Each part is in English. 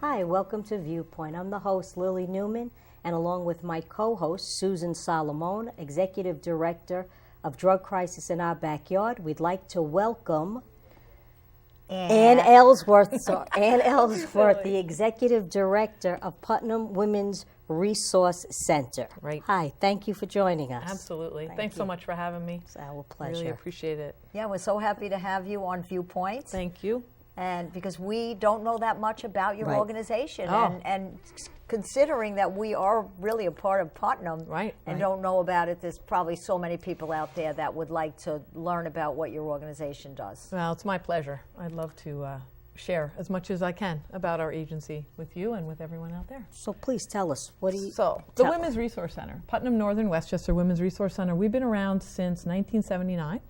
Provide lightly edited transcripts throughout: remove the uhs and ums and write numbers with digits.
Hi, welcome to Viewpoint. I'm the host, Lillian Neuman, and along with my co-host, Susan Salomone, Executive Director of Drug Crisis in Our Backyard, we'd like to welcome Ann Ellsworth, the Executive Director of Putnam Women's Resource Center. Right. Hi, thank you for joining us. Absolutely. Thanks so much for having me. It's our pleasure. Really appreciate it. Yeah, we're so happy to have you on Viewpoint. Thank you. And because we don't know that much about your Right. organization, Oh. and considering that we are really a part of Putnam, Right. and don't know about it, there's probably so many people out there that would like to learn about what your organization does. Well, it's my pleasure. I'd love to share as much as I can about our agency with you and with everyone out there. So please tell us, what do you... So, the tell- Women's Resource Center, Putnam Northern Westchester Women's Resource Center, we've been around since 1979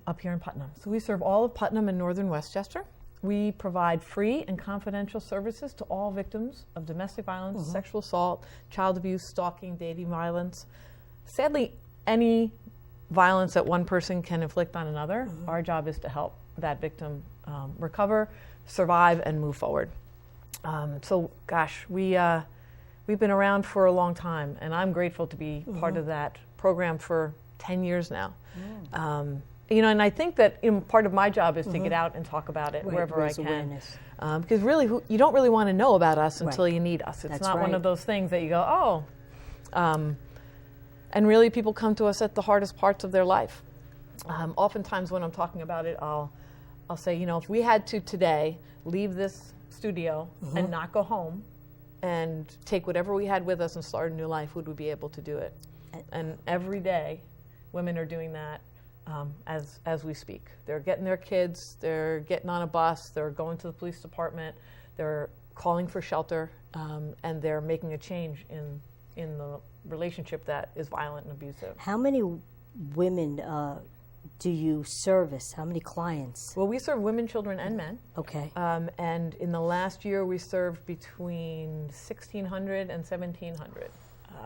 up here in Putnam. So we serve all of Putnam and Northern Westchester. We provide free and confidential services to all victims of domestic violence, sexual assault, child abuse, stalking, dating violence. Sadly, any violence that one person can inflict on another, our job is to help that victim recover, survive, and move forward. So, gosh, we've been around for a long time, and I'm grateful to be part of that program for 10 years now. You know, and I think that part of my job is to get out and talk about it wherever I raise can. awareness. Because really, you don't really want to know about us until you need us. It's That's not one right. of those things that you go, oh. And really, people come to us at the hardest parts of their life. Oftentimes when I'm talking about it, I'll say, you know, if we had to today leave this studio and not go home and take whatever we had with us and start a new life, would we be able to do it? And every day, women are doing that. As we speak. They're getting their kids, they're getting on a bus, they're going to the police department, they're calling for shelter, and they're making a change in the relationship that is violent and abusive. How many women do you service? How many clients? Well, we serve women, children, and men. Okay. And in the last year, we served between 1,600 and 1,700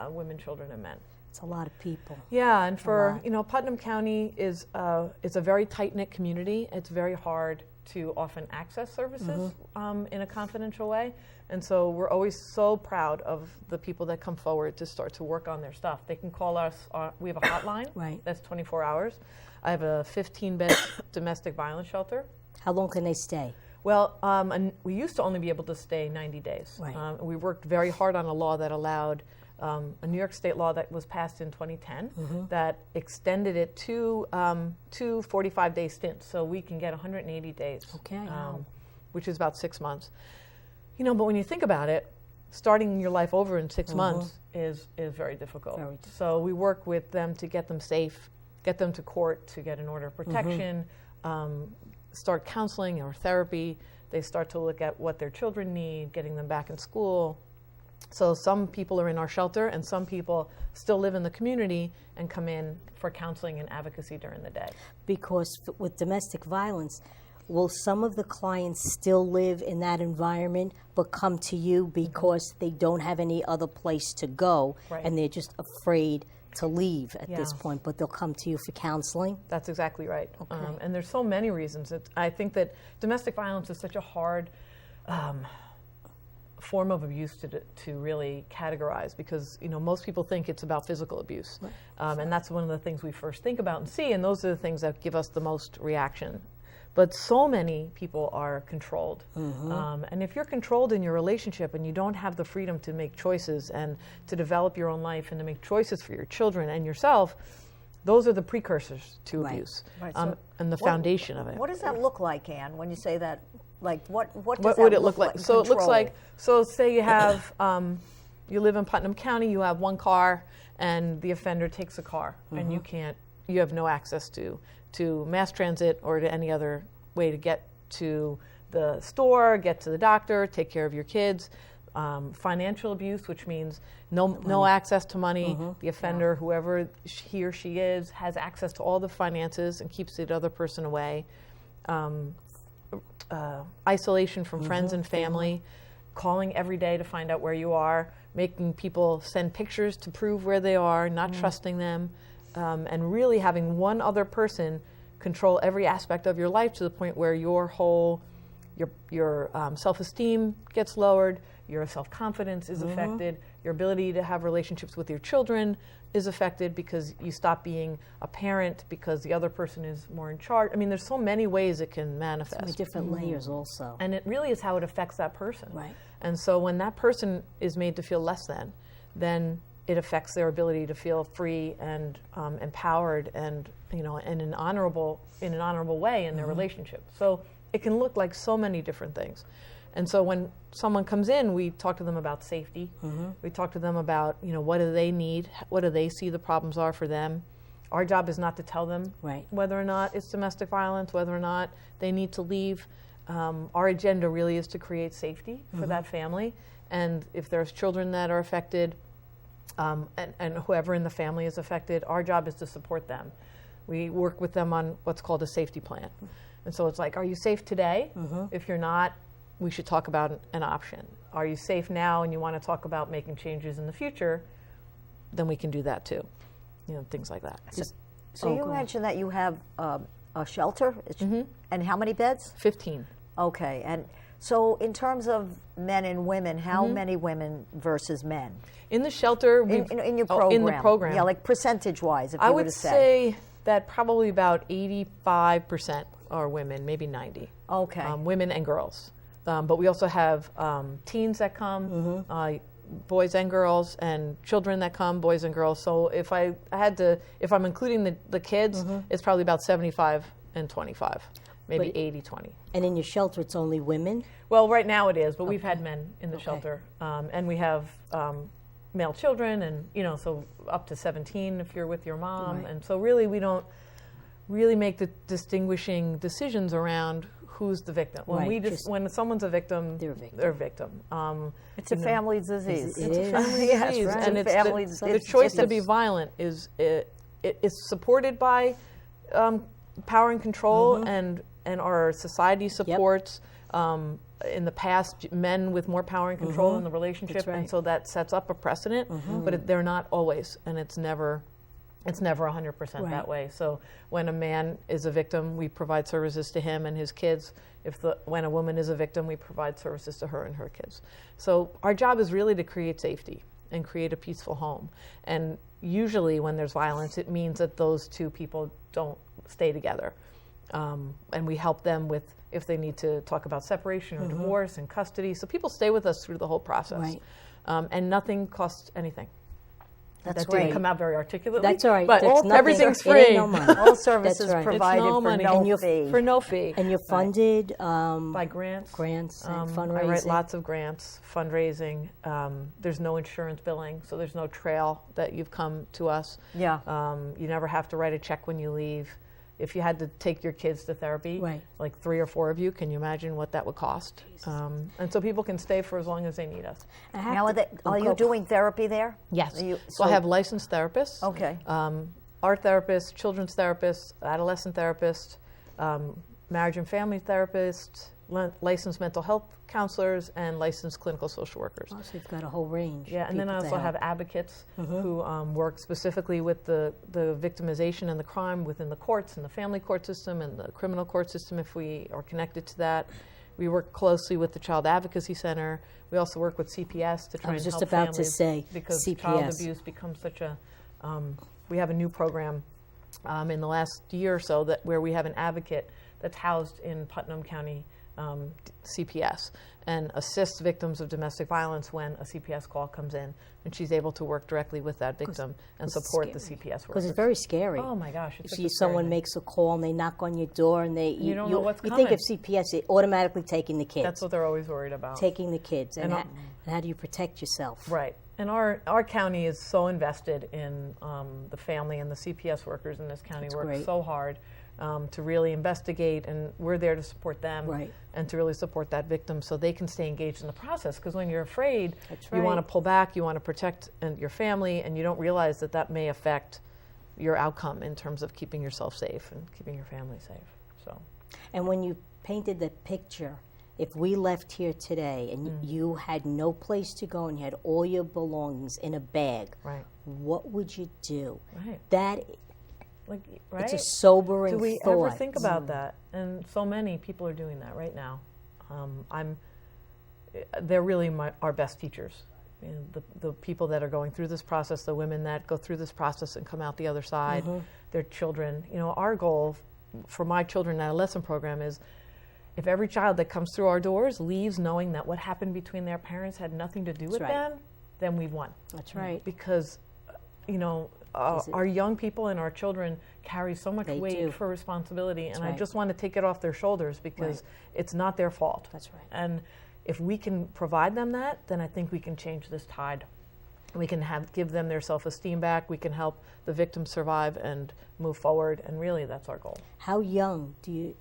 women, children, and men. It's a lot of people. Yeah, and for, lot. you know, Putnam County is a very tight-knit community. It's very hard to often access services in a confidential way. And so we're always so proud of the people that come forward to start to work on their stuff. They can call us. We have a hotline that's 24 hours. I have a 15-bed domestic violence shelter. How long can they stay? Well, and we used to only be able to stay 90 days. Right. We worked very hard on a law that allowed a New York State law that was passed in 2010 that extended it to 45-day stints, so we can get 180 days, which is about 6 months. You know, but when you think about it, starting your life over in 6 months is very difficult. So we work with them to get them safe, get them to court to get an order of protection, start counseling or therapy. They start to look at what their children need, getting them back in school. So some people are in our shelter, and some people still live in the community and come in for counseling and advocacy during the day. Because with domestic violence, will some of the clients still live in that environment but come to you because they don't have any other place to go and they're just afraid to leave at this point, but they'll come to you for counseling? That's exactly right. And there's so many reasons. I think that domestic violence is such a hard form of abuse to really categorize, because, you know, most people think it's about physical abuse, and that's one of the things we first think about and see, and those are the things that give us the most reaction. But so many people are controlled, and if you're controlled in your relationship and you don't have the freedom to make choices and to develop your own life and to make choices for your children and yourself, those are the precursors to abuse, So and the foundation of it. What does that look like, Ann, when you say that? Like, what does What that would it look like? So it looks control? like, so say you have, you live in Putnam County, you have one car, and the offender takes a car, and you have no access to mass transit or to any other way to get to the store, get to the doctor, take care of your kids. Financial abuse, which means no access to money. The offender, whoever he or she is, has access to all the finances and keeps the other person away. Isolation from friends and family, calling every day to find out where you are, making people send pictures to prove where they are, not trusting them, and really having one other person control every aspect of your life to the point where your whole your self-esteem gets lowered, your self-confidence is affected, your ability to have relationships with your children is affected because you stop being a parent because the other person is more in charge. I mean, there's so many ways it can manifest. So many different layers also. And it really is how it affects that person. Right. And so when that person is made to feel less than, then it affects their ability to feel free and empowered and, in an honorable way in their relationship. So it can look like so many different things. And so when someone comes in, we talk to them about safety. We talk to them about, what do they need? What do they see the problems are for them? Our job is not to tell them whether or not it's domestic violence, whether or not they need to leave. Our agenda really is to create safety for that family. And if there's children that are affected, and whoever in the family is affected, our job is to support them. We work with them on what's called a safety plan. And so it's like, are you safe today? If you're not, we should talk about an option. Are you safe now and you want to talk about making changes in the future? Then we can do that too. Things like that. So you mentioned that you have a shelter, and how many beds? 15. Okay, and so in terms of men and women, how many women versus men? In the shelter, in your program. In the program. Yeah, like percentage-wise, if I you would were to say that probably about 85% are women, maybe 90. Okay. Women and girls. But we also have teens that come, boys and girls, and children that come, boys and girls. So if I'm including the kids, it's probably about 75 and 25, maybe 80-20. And in your shelter, it's only women? Well, right now it is, but we've had men in the shelter. And we have male children, and, so up to 17 if you're with your mom. And so really we don't really make the distinguishing decisions around who's the victim. When someone's a victim, they're a victim. It's a family disease. It is. Yes, right. And it's the choice to be violent is supported by power and control, and our society supports. In the past, men with more power and control in the relationship, and so that sets up a precedent. But they're not always, and it's never 100% that way. So when a man is a victim, we provide services to him and his kids. When a woman is a victim, we provide services to her and her kids. So our job is really to create safety and create a peaceful home. And usually when there's violence, it means that those two people don't stay together. And we help them with if they need to talk about separation or divorce and custody. So people stay with us through the whole process. And nothing costs anything. That's that great. didn't come out very articulately. That's all right. But It everything's ain't free. no money. All services That's right. provided no for money. no fee. For no fee. And you're funded By grants. grants and fundraising. I write lots of grants, fundraising. There's no insurance billing, so there's no trail that you've come to us. Yeah. You never have to write a check when you leave. If you had to take your kids to therapy, like 3 or 4 of you, can you imagine what that would cost? And so people can stay for as long as they need us. Now, are you doing therapy there? Yes. So I have licensed therapists. Okay. Art therapists, children's therapists, adolescent therapists, marriage and family therapists, licensed mental health counselors, and licensed clinical social workers. Oh, so you've got a whole range. Yeah, and then I also have advocates who work specifically with the victimization and the crime within the courts and the family court system and the criminal court system if we are connected to that. We work closely with the Child Advocacy Center. We also work with CPS to try and help families because CPS. Child abuse becomes such a. We have a new program in the last year or so where we have an advocate that's housed in Putnam County CPS and assists victims of domestic violence when a CPS call comes in, and she's able to work directly with that victim and support the CPS workers. Because it's very scary. Oh my gosh! If someone makes a call and they knock on your door and you don't know what's coming. You think of CPS, it automatically taking the kids. That's what they're always worried about. Taking the kids, and how do you protect yourself? Right. And our county is so invested in the family, and the CPS workers in this county work so hard to really investigate, and we're there to support them and to really support that victim so they can stay engaged in the process. Because when you're afraid, you want to pull back, you want to protect your family, and you don't realize that may affect your outcome in terms of keeping yourself safe and keeping your family safe. So. And when you painted the picture, if we left here today and you had no place to go and you had all your belongings in a bag, what would you do? It's a sobering thought. Do we ever think about that? And so many people are doing that right now. They're really our best teachers. You know, the people that are going through this process, the women that go through this process and come out the other side, their children. You know, our goal for my children and adolescent program is if every child that comes through our doors leaves knowing that what happened between their parents had nothing to do with them, then we've won. That's right. Because, you know, our young people and our children carry so much weight for responsibility, and I just want to take it off their shoulders because it's not their fault. That's right. And if we can provide them that, then I think we can change this tide. We can give them their self-esteem back. We can help the victims survive and move forward, and really that's our goal. How young do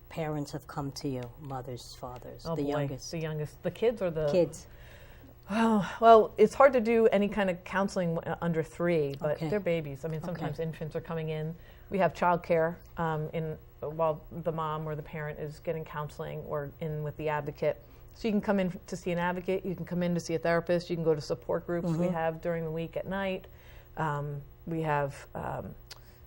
parents have come to you, mothers, fathers, the youngest? The youngest. The kids or the... Kids. Well, it's hard to do any kind of counseling under 3, but they're babies. I mean, sometimes infants are coming in. We have childcare while the mom or the parent is getting counseling or in with the advocate. So you can come in to see an advocate, you can come in to see a therapist, you can go to support groups we have during the week at night.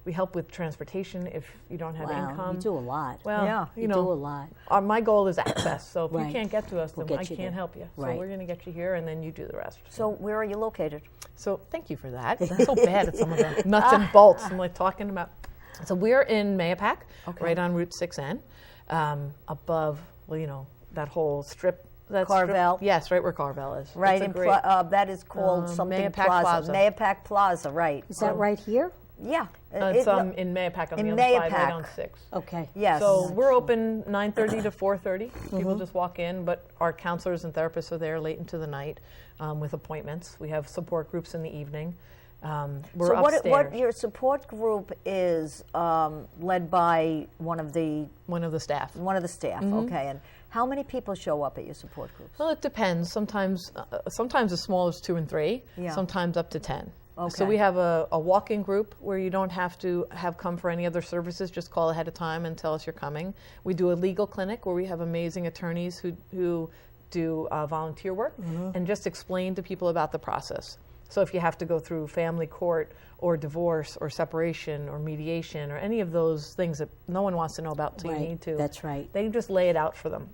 We help with transportation if you don't have income. You do a lot. Well, you do a lot. My goal is access. So if you can't get to us, then I you can't help you. So we're going to get you here, and then you do the rest. So where are you located? So thank you for that. That's so bad at some of the nuts and bolts. I'm like talking about. So we're in Mayapack, right on Route 6N, above, that whole strip. Carvel. Yes, right where Carvel is. Right, that is called something Mayapack Plaza. Mayapack Plaza, right. Is that right here? Yeah. It's in Mayapack on the other side, right on 6. Okay. Yes. So we're open 9:30 to 4:30. People just walk in, but our counselors and therapists are there late into the night with appointments. We have support groups in the evening. We're upstairs. What your support group is led by one of the staff. One of the staff. Okay. And how many people show up at your support groups? Well, it depends. Sometimes as small as 2 and 3. Yeah. Sometimes up to 10. Okay. So we have a walk-in group where you don't have to come for any other services. Just call ahead of time and tell us you're coming. We do a legal clinic where we have amazing attorneys who do volunteer work and just explain to people about the process. So if you have to go through family court or divorce or separation or mediation or any of those things that no one wants to know about until you need to. That's right. They just lay it out for them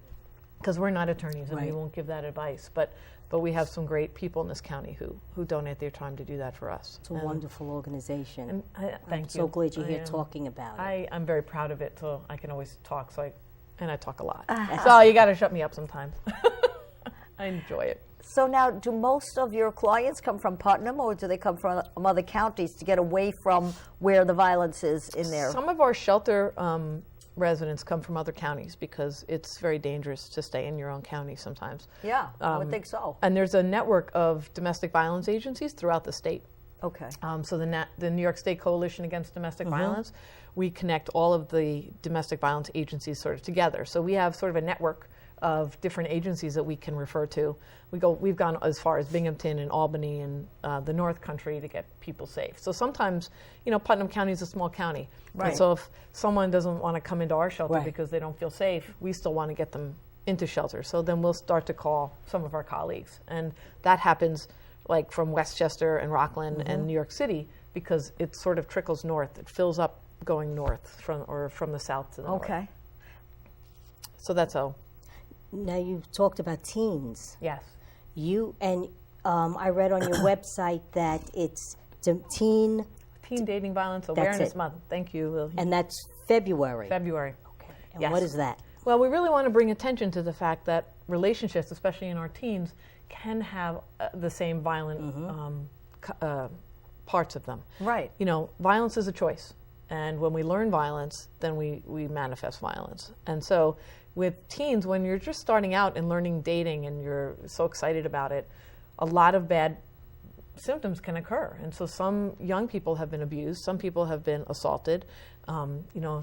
because we're not attorneys and we won't give that advice. But we have some great people in this county who donate their time to do that for us. It's a wonderful organization. And I'm so glad you're here talking about it. I'm very proud of it, so I can always talk. And I talk a lot. So you got to shut me up sometimes. I enjoy it. So now, do most of your clients come from Putnam, or do they come from other counties to get away from where the violence is in there? Some of our shelter residents come from other counties because it's very dangerous to stay in your own county sometimes. Yeah, I would think so. And there's a network of domestic violence agencies throughout the state. Okay. So the New York State Coalition Against Domestic Violence, we connect all of the domestic violence agencies sort of together. So we have sort of a network of different agencies that we can refer to. We've gone as far as Binghamton and Albany and the North Country to get people safe. So sometimes, Putnam County is a small county. Right. And so if someone doesn't want to come into our shelter because they don't feel safe, we still want to get them into shelter. So then we'll start to call some of our colleagues. And that happens like from Westchester and Rockland and New York City because it sort of trickles north. It fills up going north from the south to the north. Okay. So that's how. Now, you've talked about teens. Yes. I read on your website that it's Teen Dating Violence Awareness Month. Thank you, Lillian. And that's February. February. Okay. And what is that? Well, we really want to bring attention to the fact that relationships, especially in our teens, can have the same violent parts of them. Right. Violence is a choice. And when we learn violence, then we manifest violence. And so with teens, when you're just starting out and learning dating and you're so excited about it, a lot of bad symptoms can occur. And so some young people have been abused, some people have been assaulted.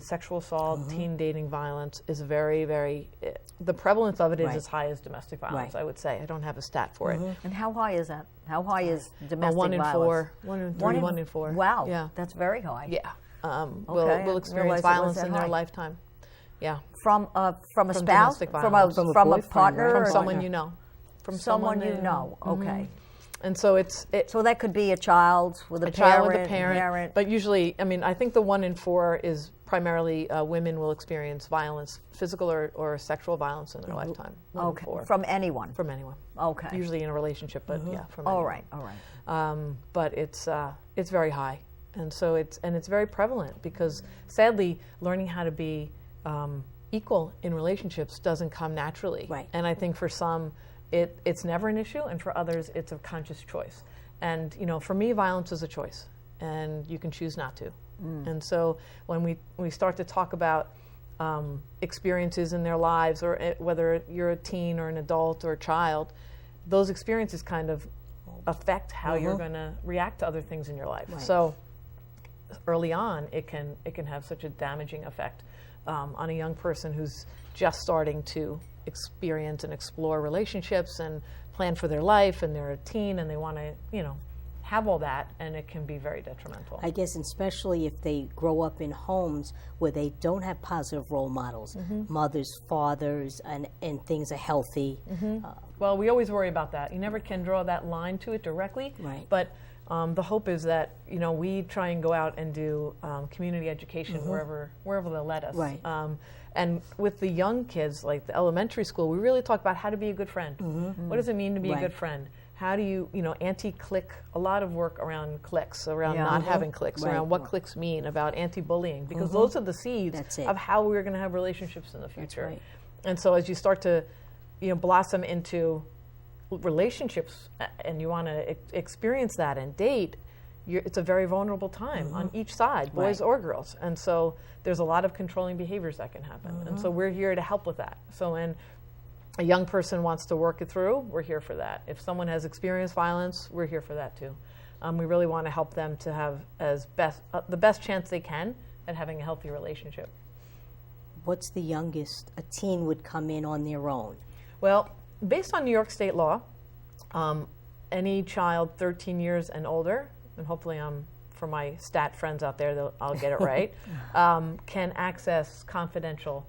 Sexual assault, teen dating violence is very, very, the prevalence of it is as high as domestic violence, I would say. I don't have a stat for it. And how high is that? How high is domestic violence? 1 in 4, 1 in 3, 1 in 4. Wow, yeah. That's very high. Yeah. Will experience violence in their lifetime. Yeah. From a spouse, from a partner, from someone you know, from someone you know. Okay. And so so that could be a child with a parent. But usually, I think the 1 in 4 is primarily women will experience violence, physical or sexual violence in their lifetime. Okay. From anyone? From anyone. Okay. Usually in a relationship, but yeah, from All anyone. right, all right. But it's very high. And so it's very prevalent because sadly, learning how to be equal in relationships doesn't come naturally. Right. And I think for some, it's never an issue, and for others, it's a conscious choice. And for me, violence is a choice, and you can choose not to. And so when we start to talk about experiences in their lives, or whether you're a teen or an adult or a child, those experiences kind of affect how you're going to react to other things in your life. Right. So early on, it can have such a damaging effect on a young person who's just starting to experience and explore relationships and plan for their life, and they're a teen and they want to, have all that, and it can be very detrimental. I guess especially if they grow up in homes where they don't have positive role models, mothers, fathers, and things are healthy. Well, we always worry about that. You never can draw that line to it directly, Right. But the hope is that we try and go out and do community education wherever they'll let us. Right. And with the young kids, like the elementary school, we really talk about how to be a good friend. What does it mean to be a good friend? How do you, anti-click, a lot of work around cliques, around not having cliques, Right. around what cliques mean, about anti-bullying, because those are the seeds of how we're going to have relationships in the future. right. And so as you start to, blossom into relationships and you want to experience that and date, it's a very vulnerable time on each side, boys or girls. And so there's a lot of controlling behaviors that can happen. And so we're here to help with that. So when a young person wants to work it through, we're here for that. If someone has experienced violence, we're here for that too. We really want to help them to have the best chance they can at having a healthy relationship. What's the youngest a teen would come in on their own? Well, based on New York state law, any child 13 years and older, and hopefully for my stat friends out there, I'll get it right, can access confidential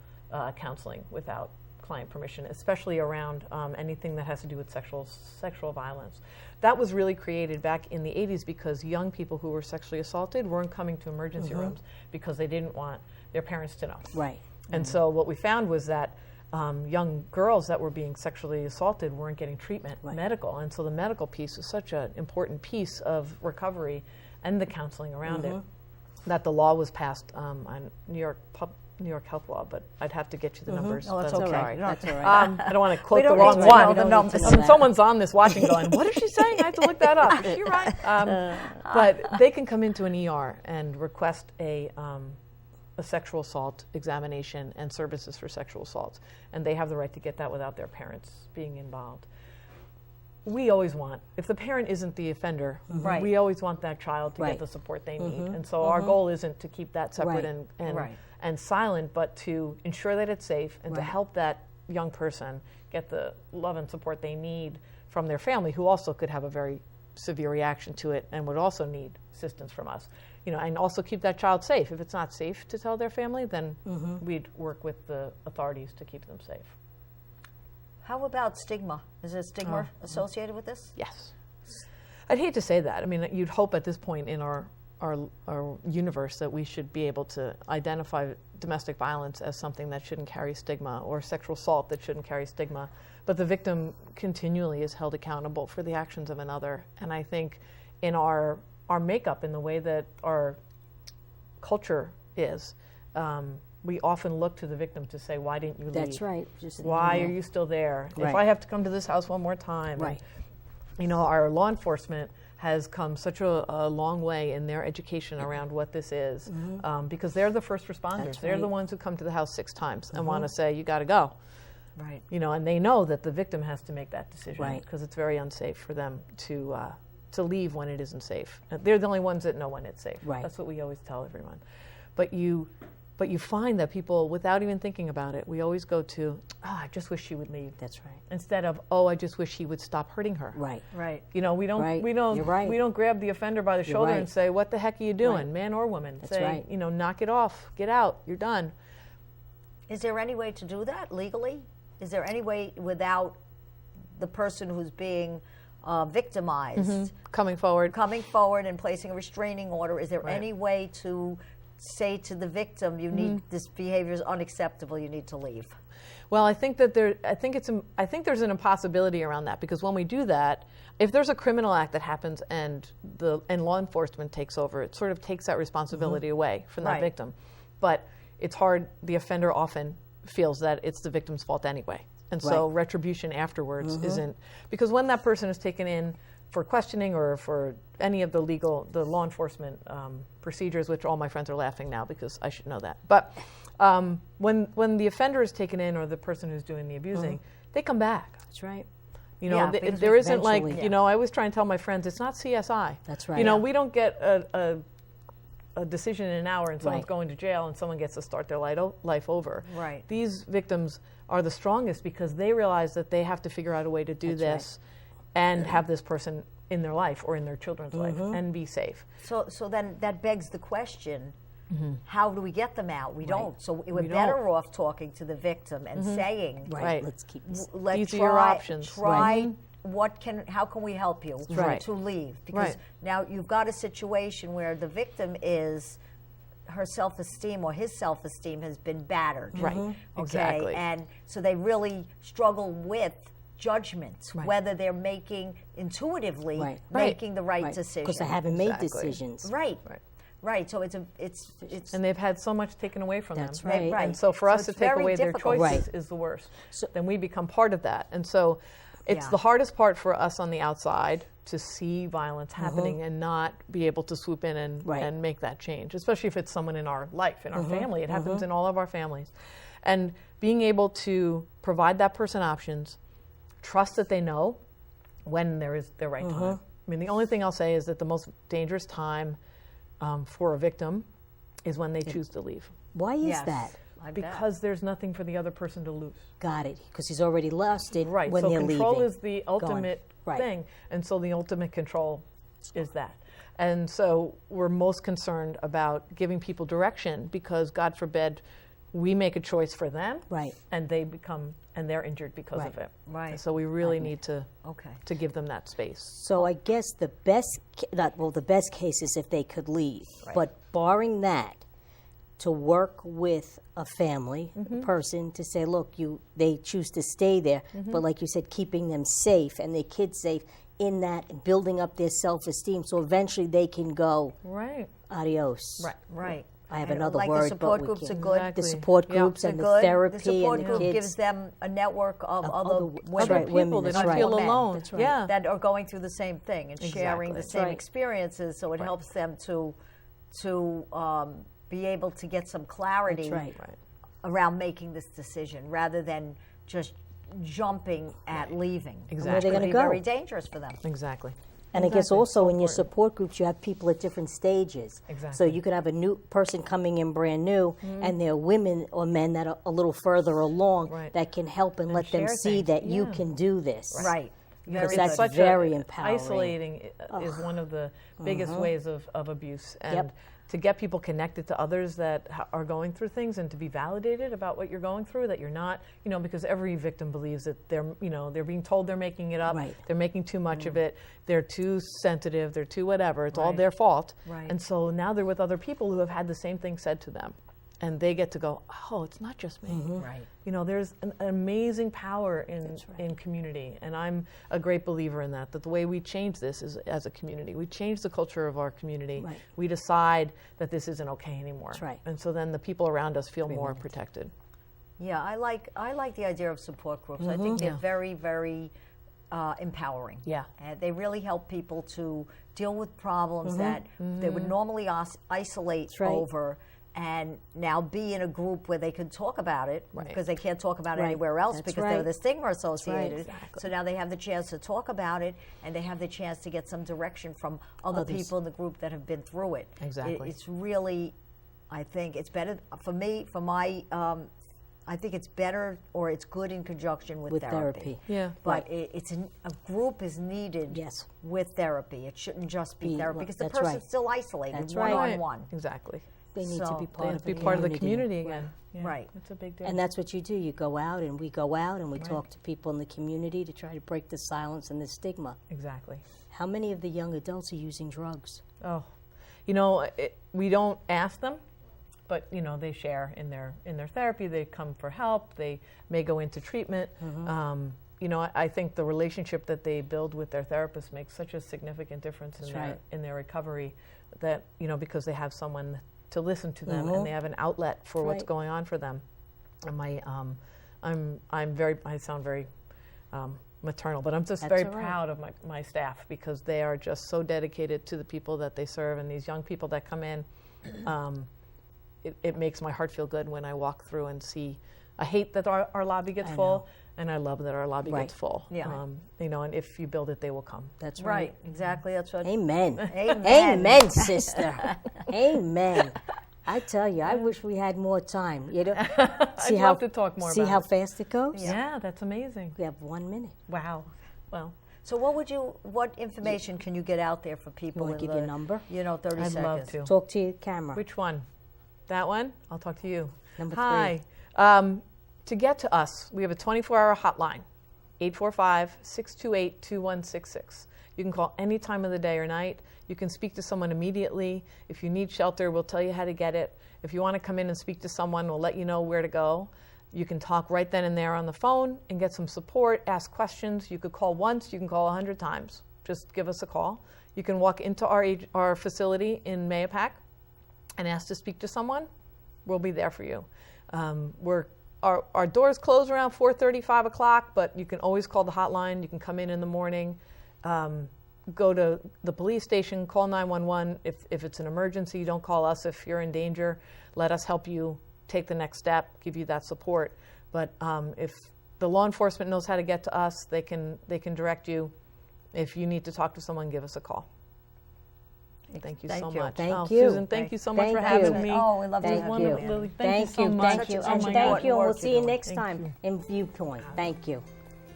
counseling without client permission, especially around anything that has to do with sexual violence. That was really created back in the 80s because young people who were sexually assaulted weren't coming to emergency rooms because they didn't want their parents to know. Right. And so what we found was that young girls that were being sexually assaulted weren't getting treatment, medical. And so the medical piece is such an important piece of recovery and the counseling around it, that the law was passed on New York health law, but I'd have to get you the numbers. Oh, that's but okay. sorry. That's all right. I don't want to quote don't the wrong need to one. know the numbers. Someone's on this watching going, what is she saying? I have to look that up. Is she right? But they can come into an ER and request a sexual assault examination and services for sexual assault, and they have the right to get that without their parents being involved. We always want, if the parent isn't the offender, we always want that child to get the support they need. And so our goal isn't to keep that separate and silent, but to ensure that it's safe and to help that young person get the love and support they need from their family, who also could have a very severe reaction to it and would also need assistance from us. And also keep that child safe. If it's not safe to tell their family, then we'd work with the authorities to keep them safe. How about stigma? Is there stigma associated with this? Yes. I'd hate to say that. I mean, you'd hope at this point in our universe that we should be able to identify domestic violence as something that shouldn't carry stigma, or sexual assault that shouldn't carry stigma. But the victim continually is held accountable for the actions of another. And I think in our makeup, in the way that our culture is, we often look to the victim to say, why didn't you leave? That's right. Why are you still there? Right. If I have to come to this house one more time. Right. And, our law enforcement has come such a long way in their education around what this is, because they're the first responders. That's they're the right. ones who come to the house 6 times and want to say, you got to go. Right. And they know that the victim has to make that decision, Right. because it's very unsafe for them to leave when it isn't safe. They're the only ones that know when it's safe. Right. That's what we always tell everyone. But you find that people, without even thinking about it, we always go to, I just wish she would leave. That's right. Instead of, I just wish he would stop hurting her. Right. Right. We don't Right. we don't You're right. we don't grab the offender by the You're shoulder right. and say, what the heck are you doing, Right. man or woman? That's say, right. Knock it off, get out, you're done. Is there any way to do that legally? Is there any way without the person who's being victimized Coming forward. coming forward and placing a restraining order? Is there Right. any way to say to the victim, you need, this behavior is unacceptable, you need to leave? Well, I think that I think there's an impossibility around that, because when we do that, if there's a criminal act that happens and law enforcement takes over, it sort of takes that responsibility away from that victim. But it's hard. The offender often feels that it's the victim's fault anyway, and so retribution afterwards isn't, because when that person is taken in for questioning or for any of the law enforcement procedures, which all my friends are laughing now because I should know that, but. When the offender is taken in, or the person who's doing the abusing, they come back. That's right. You know, there isn't like, you know, I always try and tell my friends, it's not CSI. That's right. You know, we don't get a decision in an hour and someone's going to jail and someone gets to start their life over. Right. These victims are the strongest because they realize that they have to figure out a way to do this and have this person in their life or in their children's life and be safe. So then that begs the question, how do we get them out? We don't. So we're better off talking to the victim and saying, let's keep these are your options. Try how can we help you to leave? Because now you've got a situation where the victim is, her self-esteem or his self-esteem has been battered. Right. Exactly. And so they really struggle with judgments, whether they're making intuitively making the right decision. Because they haven't made decisions. Right, so it's and they've had so much taken away from them. That's right. And so for us to take away their choices is the worst. So then we become part of that. And so it's the hardest part for us on the outside to see violence happening and not be able to swoop in and make that change, especially if it's someone in our life, in our family. It happens in all of our families. And being able to provide that person options, trust that they know when there is the right time. I mean, the only thing I'll say is that the most dangerous time for a victim is when they choose to leave. Why is that? Because there's nothing for the other person to lose. Got it. Because he's already lost it when so they're leaving. Control is the ultimate thing. And so the ultimate control is that. And so we're most concerned about giving people direction because, God forbid, we make a choice for them and they become, and they're injured because of it. Right. So we really need to give them that space. So I guess the best case is if they could leave. But barring that, to work with a family, a person, to say, look, they choose to stay there, but like you said, keeping them safe and their kids safe in that, building up their self-esteem, so eventually they can go, adios. Right. I have another like word, the support but groups are good. Exactly. The support groups and the therapy the support and the group kids. gives them a network of other people that don't feel alone. That are going through the same thing and sharing the same experiences. So it helps them to be able to get some clarity around making this decision rather than just jumping at leaving. Exactly. Where are they going to go? Very dangerous for them. Exactly. And I guess also in your support groups, you have people at different stages. Exactly. So you could have a new person coming in brand new, and there are women or men that are a little further along that can help and let them see that you can do this. Right. Because that's very empowering. Isolating is one of the biggest ways of abuse. And to get people connected to others that are going through things and to be validated about what you're going through, that you're not, because every victim believes that they're being told they're making it up, they're making too much of it, they're too sensitive, they're too whatever, it's all their fault. And so now they're with other people who have had the same thing said to them. And they get to go, oh, it's not just me. There's an amazing power in community. And I'm a great believer in that the way we change this is as a community. We change the culture of our community. We decide that this isn't okay anymore. And so then the people around us feel more protected. Yeah, I like the idea of support groups. I think they're very, very empowering. Yeah. They really help people to deal with problems that they would normally isolate over, and now be in a group where they can talk about it because they can't talk about it anywhere else because there's the stigma associated. So now they have the chance to talk about it, and they have the chance to get some direction from other people in the group that have been through it. It's really, I think it's better for me, I think it's better or it's good in conjunction with therapy. Yeah. But a group is needed with therapy. It shouldn't just be therapy because the person's still isolated one-on-one. Exactly. They need to be part of the community again. Right. It's a big deal. And that's what you do. You go out and we go out and we talk to people in the community to try to break the silence and the stigma. Exactly. How many of the young adults are using drugs? Oh, we don't ask them, but you know, they share in their therapy. They come for help. They may go into treatment. You know, I think the relationship that they build with their therapist makes such a significant difference in their recovery, that, you know, because they have someone to listen to them and they have an outlet for what's going on for them. And I sound very maternal, but I'm just very proud of my staff, because they are just so dedicated to the people that they serve, and these young people that come in. It makes my heart feel good when I walk through and see. I hate that our lobby gets full, and I love that our lobby gets full. Yeah. You know, and if you build it, they will come. That's right. Exactly. That's what. Amen. Amen. Amen, sister. Amen. I tell you, I wish we had more time. You know, I'd love to talk more. See how fast it goes? Yeah, that's amazing. We have 1 minute. Wow. Well. So what information can you get out there for people? You want to give your number? You know, 30 seconds. I'd love to. Talk to your camera. Which one? That one? I'll talk to you. Number 3. To get to us, we have a 24-hour hotline, 845-628-2166. You can call any time of the day or night. You can speak to someone immediately. If you need shelter, we'll tell you how to get it. If you want to come in and speak to someone, we'll let you know where to go. You can talk right then and there on the phone and get some support, ask questions. You could call once, you can call 100 times. Just give us a call. You can walk into our facility in Mayapack and ask to speak to someone. We'll be there for you. Our doors close around 4:30, 5 o'clock, but you can always call the hotline. You can come in the morning, go to the police station, call 911. If it's an emergency, don't call us if you're in danger. Let us help you take the next step, give you that support. But if the law enforcement knows how to get to us, they can direct you. If you need to talk to someone, give us a call. Thank you so much. Thank you. Susan, thank you so much for having me. Oh, we love to Thank have you. you. Lily, thank you so much. Thank you. Such And an thank you. And we'll important see you work next you're time in Viewpoint. Thank you.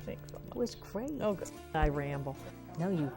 Thanks so much. It was great. Oh, good. I ramble. No, you